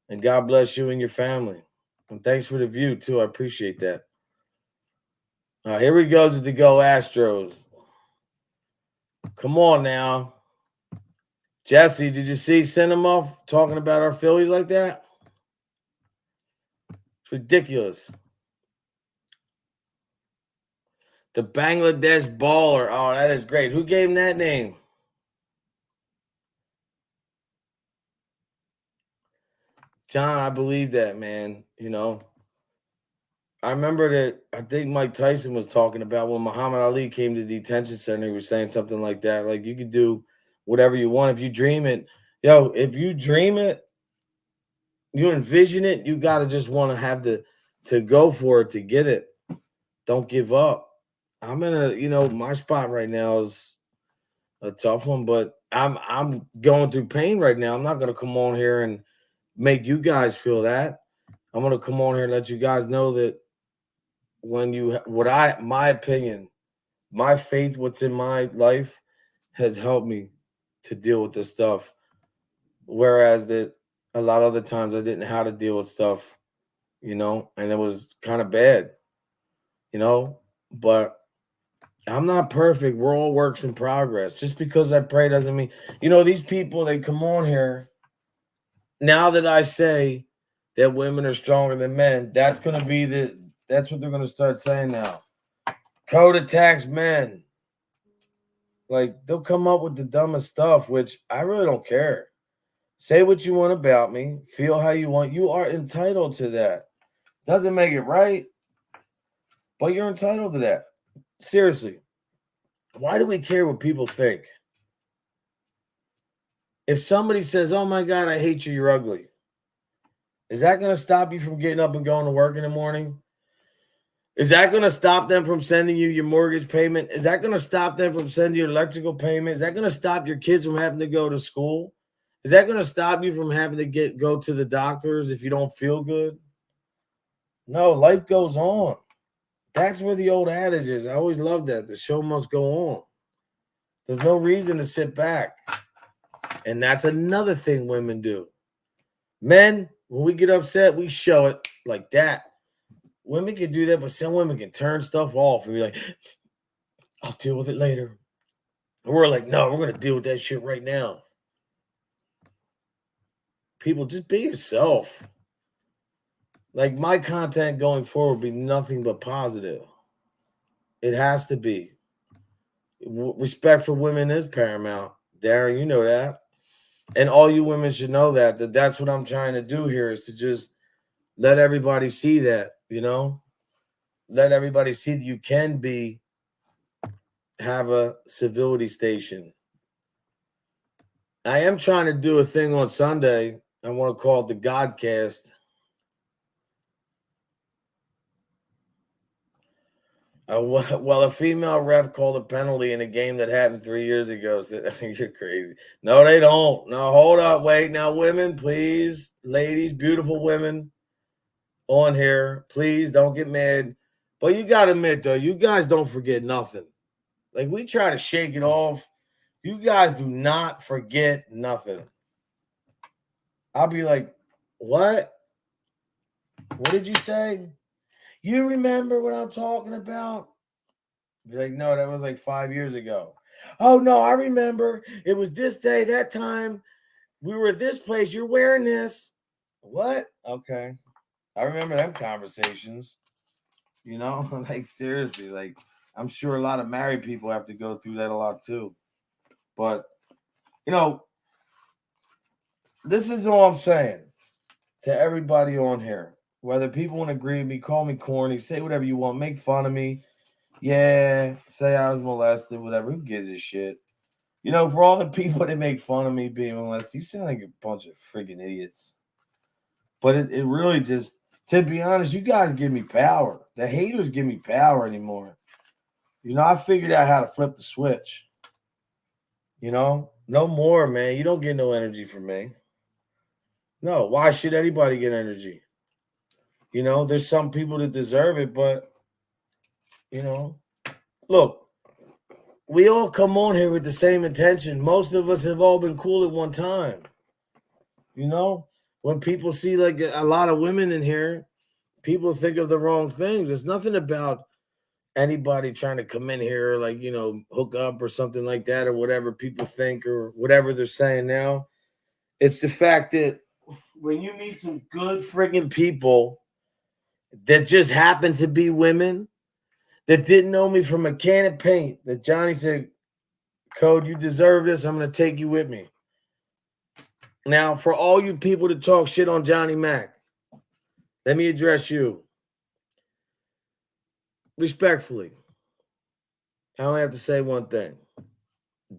And God bless you and your family. And thanks for the view, too. I appreciate that. Here we go to the Go Astros. Come on now. Jesse, did you see Cinema talking about our Phillies like that? It's ridiculous. The Bangladesh baller. Oh, that is great. Who gave him that name? John, I believe that, man. I remember that I think Mike Tyson was talking about when Muhammad Ali came to the detention center. He was saying something like that. Like, you could do whatever you want if you dream it. If you dream it, you envision it, you got to just want to have to go for it to get it. Don't give up. I'm in my spot right now is a tough one, but I'm going through pain right now. I'm not going to come on here and make you guys feel that. I'm going to come on here and let you guys know that my opinion, my faith, what's in my life has helped me to deal with this stuff. Whereas that a lot of the times I didn't know how to deal with stuff, and it was kind of bad, but I'm not perfect. We're all works in progress. Just because I pray doesn't mean, these people, they come on here. Now that I say that women are stronger than men, that's what they're going to start saying now. Code attacks men. Like, they'll come up with the dumbest stuff, which I really don't care. Say what you want about me. Feel how you want. You are entitled to that. Doesn't make it right, but you're entitled to that. Seriously. Why do we care what people think? If somebody says, oh my God, I hate you, you're ugly, is that going to stop you from getting up and going to work in the morning? Is that going to stop them from sending you your mortgage payment? Is that going to stop them from sending your electrical payment? Is that going to stop your kids from having to go to school? Is that going to stop you from having to go to the doctors if you don't feel good? No, life goes on. That's where the old adage is. I always loved that. The show must go on. There's no reason to sit back. And that's another thing women do. Men, when we get upset, we show it like that. Women can do that, but some women can turn stuff off and be like, I'll deal with it later. And we're like, no, we're going to deal with that shit right now. People, just be yourself. Like, my content going forward will be nothing but positive. It has to be. Respect for women is paramount. Darren, you know that. And all you women should know that that's what I'm trying to do here is to just let everybody see that, let everybody see that you can have a civility station. I am trying to do a thing on Sunday. I want to call it the Godcast. Well, a female ref called a penalty in a game that happened 3 years ago. So, you're crazy. No, they don't. No, hold up. Wait. Now, women, please. Ladies, beautiful women on here, please don't get mad. But you got to admit, though, you guys don't forget nothing. Like, we try to shake it off. You guys do not forget nothing. I'll be like, what? What did you say? You remember what I'm talking about? Be like, no, that was like 5 years ago. Oh, no, I remember. It was this day, that time. We were at this place. You're wearing this. What? Okay. I remember them conversations. Like, seriously, like, I'm sure a lot of married people have to go through that a lot too. But, this is all I'm saying to everybody on here. Whether people want to agree with me, call me corny, say whatever you want, make fun of me. Yeah, say I was molested, whatever. Who gives a shit? For all the people that make fun of me being molested, you sound like a bunch of friggin' idiots. But it really just, to be honest, you guys give me power. The haters give me power anymore. I figured out how to flip the switch. No more, man. You don't get no energy from me. No, why should anybody get energy? There's some people that deserve it, but, look, we all come on here with the same intention. Most of us have all been cool at one time. When people see like a lot of women in here, people think of the wrong things. It's nothing about anybody trying to come in here, like, hook up or something like that, or whatever people think or whatever they're saying now. It's the fact that when you meet some good friggin' people that just happen to be women that didn't know me from a can of paint, that Johnny said, Code, you deserve this. I'm going to take you with me. Now, for all you people that talk shit on Johnny Mac, let me address you. Respectfully, I only have to say one thing.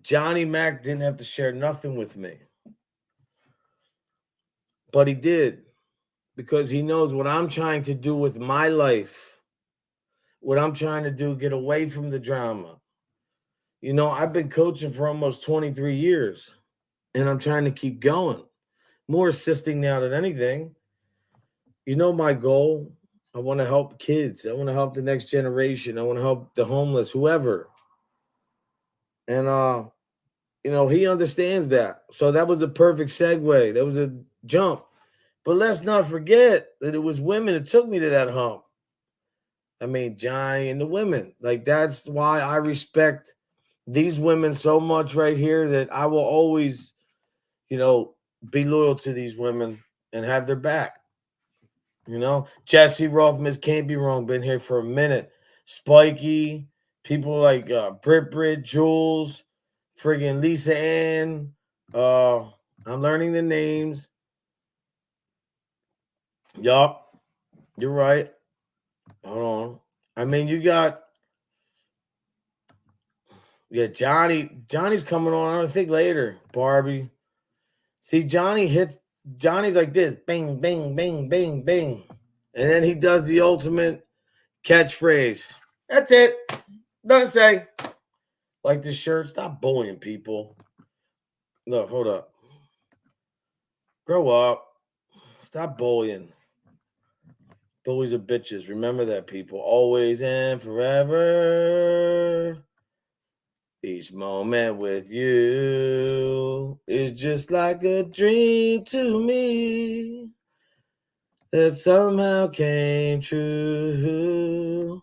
Johnny Mac didn't have to share nothing with me. But he did, because he knows what I'm trying to do with my life, what I'm trying to do, get away from the drama. I've been coaching for almost 23 years, and I'm trying to keep going. More assisting now than anything. My goal, I want to help kids. I want to help the next generation. I want to help the homeless, whoever. And, he understands that. So that was a perfect segue. That was a jump. But let's not forget that it was women that took me to that hump. I mean, Johnny and the women. Like, that's why I respect these women so much right here, that I will always, be loyal to these women and have their back. Jesse Rothman can't be wrong. Been here for a minute. Spiky, people like Brit, Jules, friggin' Lisa Ann. I'm learning the names. Yup, you're right. Hold on. I mean, you got Johnny's coming on. I think later. Barbie. See, Johnny's like this. Bing, bing, bing, bing, bing. And then he does the ultimate catchphrase. That's it. Nothing to say. Like this shirt. Stop bullying people. Look, hold up. Grow up. Stop bullying. Bullies are bitches. Remember that, people. Always and forever. Each moment with you is just like a dream to me that somehow came true.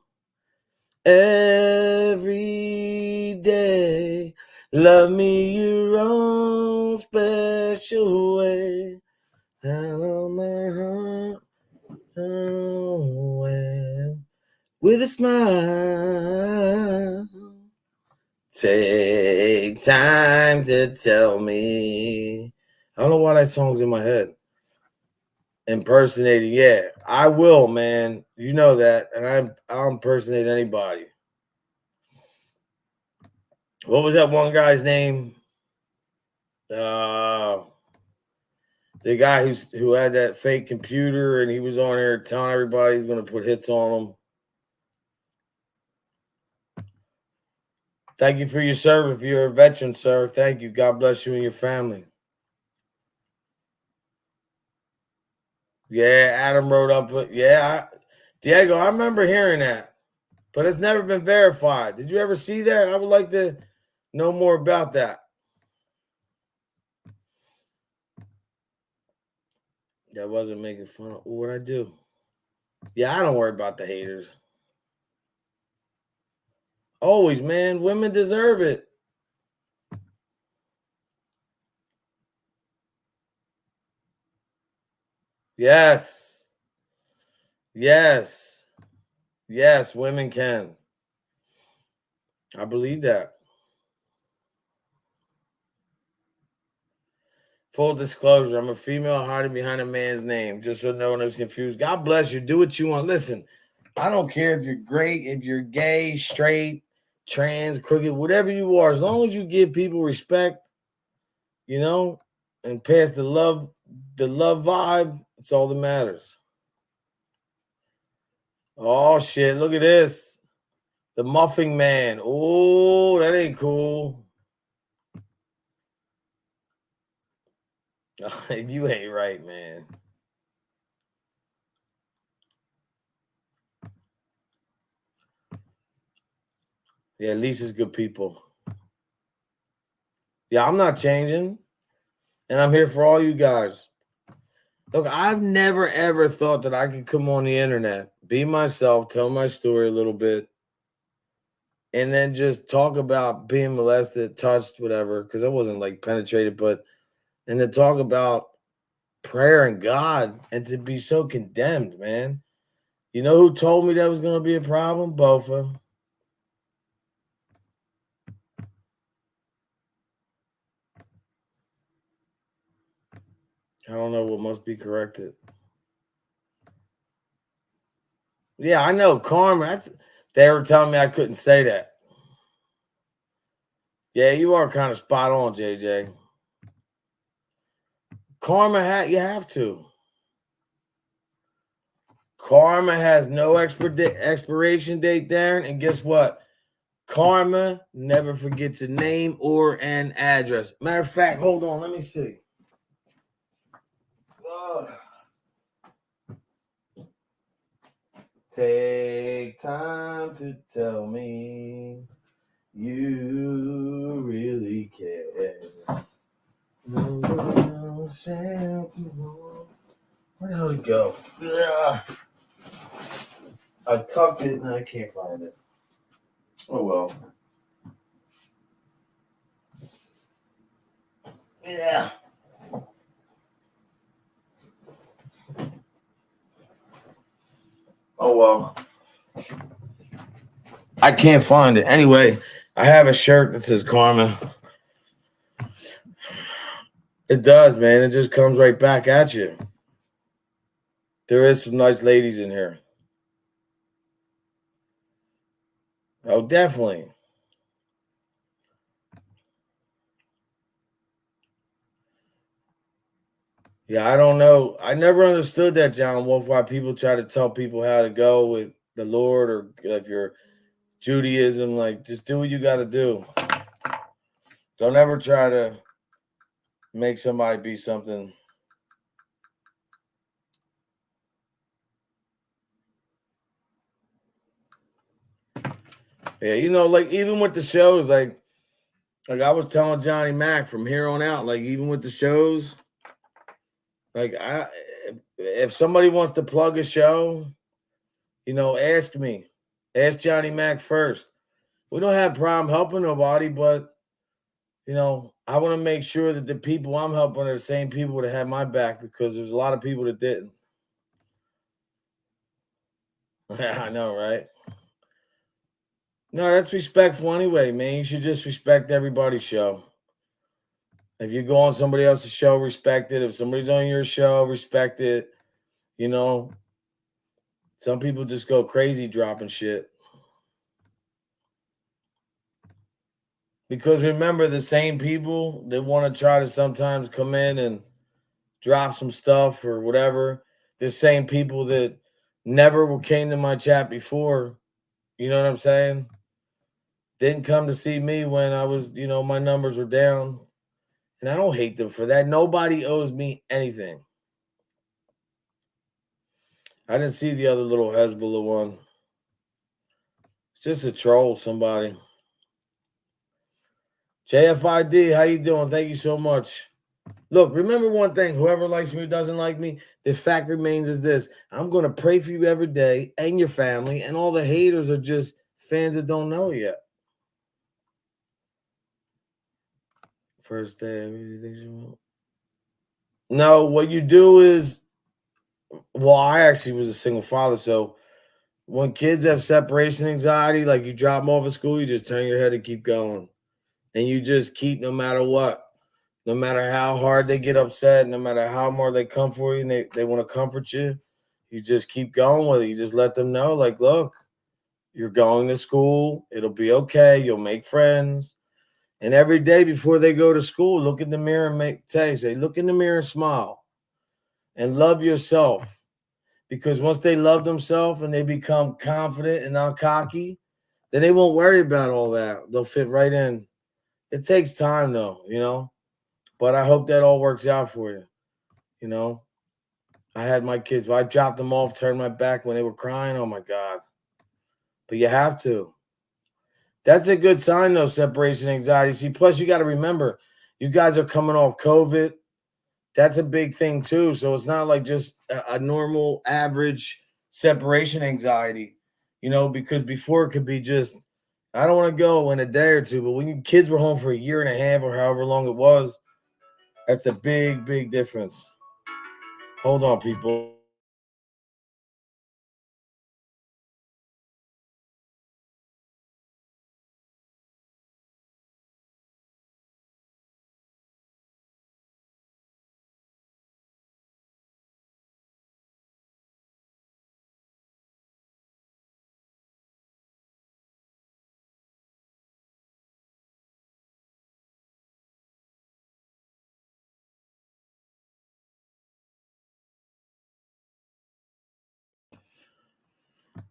Every day, love me your own special way. Hello, my heart, oh, with a smile. Take time to tell me. I don't know why that song's in my head. Impersonating, yeah, I will, man. You know that, and I'll impersonate anybody. What was that one guy's name? The guy who had that fake computer, and he was on there telling everybody he's going to put hits on them. Thank you for your service. If you're a veteran, sir, thank you. God bless you and your family. Yeah, Adam wrote up. Diego, I remember hearing that, but it's never been verified. Did you ever see that? I would like to know more about that. That wasn't making fun of what I do. Yeah, I don't worry about the haters. Always, man. Women deserve it. Yes. Yes. Yes, women can. I believe that. Full disclosure, I'm a female hiding behind a man's name, just so no one is confused. God bless you. Do what you want. Listen, I don't care if you're great, if you're gay, straight, trans, crooked, whatever you are, as long as you give people respect, and pass the love vibe, it's all that matters. Oh shit, look at this. The Muffing Man. Oh, that ain't cool. You ain't right, man. Yeah, Lisa's good people. Yeah, I'm not changing. And I'm here for all you guys. Look, I've never, ever thought that I could come on the internet, be myself, tell my story a little bit, and then just talk about being molested, touched, whatever, because I wasn't like penetrated, and to talk about prayer and God and to be so condemned, man. You know who told me that was going to be a problem? Bofa. I don't know what must be corrected. Yeah, I know. Karma. They were telling me I couldn't say that. Yeah, you are kind of spot on, JJ. Karma, you have to. Karma has no expiration date, Darren. And guess what? Karma never forgets a name or an address. Matter of fact, hold on. Let me see. Take time to tell me you really care. Where the hell did it go? I tucked it and I can't find it. Oh well. Yeah. Oh well. I can't find it. Anyway, I have a shirt that says Karma. It does, man. It just comes right back at you. There is some nice ladies in here. Oh, definitely. Yeah, I don't know. I never understood that, John Wolf, why people try to tell people how to go with the Lord, or if you're Judaism, like just do what you got to do. Don't ever try to make somebody be something. Yeah, you know, like even with the shows, like I was telling Johnny Mac from here on out, like even with the shows, like if somebody wants to plug a show, you know, ask me. Ask Johnny Mac first. We don't have problem helping nobody, but you know, I want to make sure that the people I'm helping are the same people that have my back because there's a lot of people that didn't. I know, right? No, that's respectful anyway, man. You should just respect everybody's show. If you go on somebody else's show, respect it. If somebody's on your show, respect it. You know, some people just go crazy dropping shit. Because remember, the same people that want to try to sometimes come in and drop some stuff or whatever, the same people that never came to my chat before, you know what I'm saying? Didn't come to see me when I was, you know, my numbers were down. And I don't hate them for that. Nobody owes me anything. I didn't see the other little Hezbollah one. It's just a troll, somebody. JFID, how you doing? Thank you so much. Look, remember one thing. Whoever likes me or doesn't like me, the fact remains is this. I'm going to pray for you every day and your family, and all the haters are just fans that don't know yet. First day, I really think she will. No, what you do is, well, I actually was a single father, so when kids have separation anxiety, like you drop them off at school, you just turn your head and keep going. And you just keep no matter what. No matter how hard they get upset, no matter how more they come for you and they want to comfort you, you just keep going with it. You just let them know, like, look, you're going to school. It'll be okay. You'll make friends. And every day before they go to school, look in the mirror and say, look in the mirror and smile and love yourself. Because once they love themselves and they become confident and not cocky, then they won't worry about all that. They'll fit right in. It takes time, though, you know. But I hope that all works out for you. You know, I had my kids, but I dropped them off, turned my back when they were crying. Oh my God. But you have to. That's a good sign, though, separation anxiety. See, plus you got to remember, you guys are coming off COVID. That's a big thing, too. So it's not like just a normal, average separation anxiety, you know, because before it could be just, I don't want to go in a day or two, but when your kids were home for a year and a half or however long it was, that's a big, big difference. Hold on, people.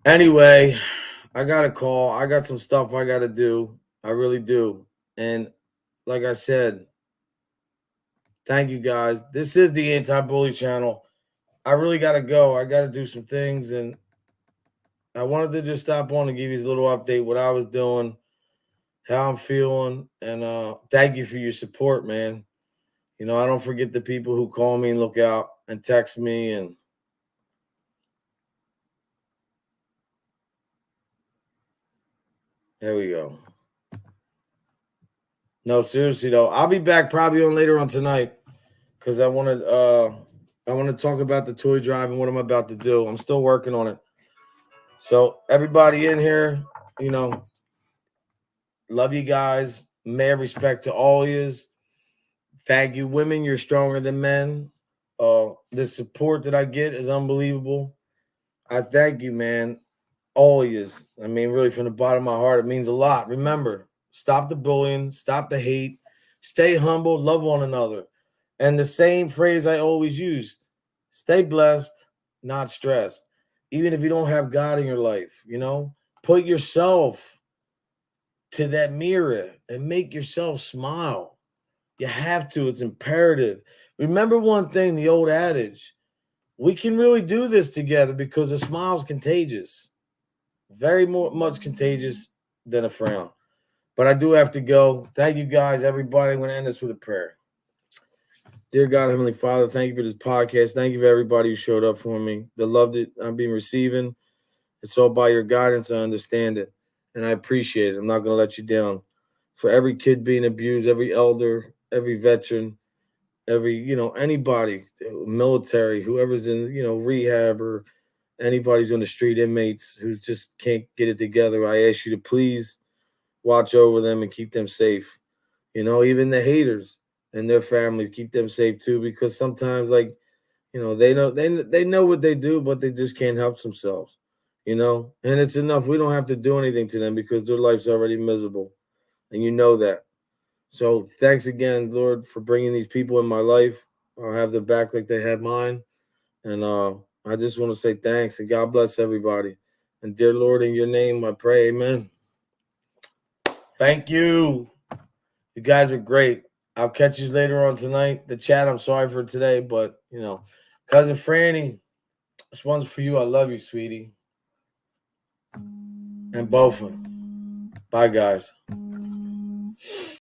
Anyway, I got a call. I got some stuff I got to do. I really do. And like I said, thank you guys. This is the Anti Bully channel. I really got to go. I got to do some things. And I wanted to just stop on and give you a little update what I was doing, how I'm feeling. And thank you for your support, man. You know, I don't forget the people who call me and look out and text me. And there we go. No, seriously though, I'll be back probably on later on tonight because I want to talk about the toy drive and what I'm about to do. I'm still working on it. So everybody in here, you know, love you guys. Mad respect to all yous. Thank you, women. You're stronger than men. The support that I get is unbelievable. I thank you, man. All yous. I mean, really, from the bottom of my heart, it means a lot. Remember, stop the bullying, stop the hate, stay humble, love one another. And the same phrase I always use: stay blessed, not stressed. Even if you don't have God in your life, you know, put yourself to that mirror and make yourself smile. You have to, it's imperative. Remember one thing, the old adage: we can really do this together because a smile is contagious, very much contagious. than a frown. But I do have to go. Thank you guys, everybody. I'm going to end this with a prayer. Dear God, Heavenly Father, thank you for this podcast. Thank you for everybody who showed up for me. The love that I'm being receiving, it's all by your guidance. I understand it, and I appreciate it. I'm not going to let you down. For every kid being abused, every elder, every veteran, every, anybody, military, whoever's in, rehab, or anybody's on the street, inmates who just can't get it together, I ask you to please watch over them and keep them safe. Even the haters and their families, keep them safe too, because sometimes, like, they know what they do, but they just can't help themselves. And it's enough. We don't have to do anything to them because their life's already miserable, and you know that. So thanks again, Lord, for bringing these people in my life. I'll have their back like they had mine. And I just want to say thanks, and God bless everybody. And dear Lord, in your name, I pray, amen. Thank you. You guys are great. I'll catch you later on tonight. The chat, I'm sorry for today, but, Cousin Franny, this one's for you. I love you, sweetie. And Bofa. Bye, guys.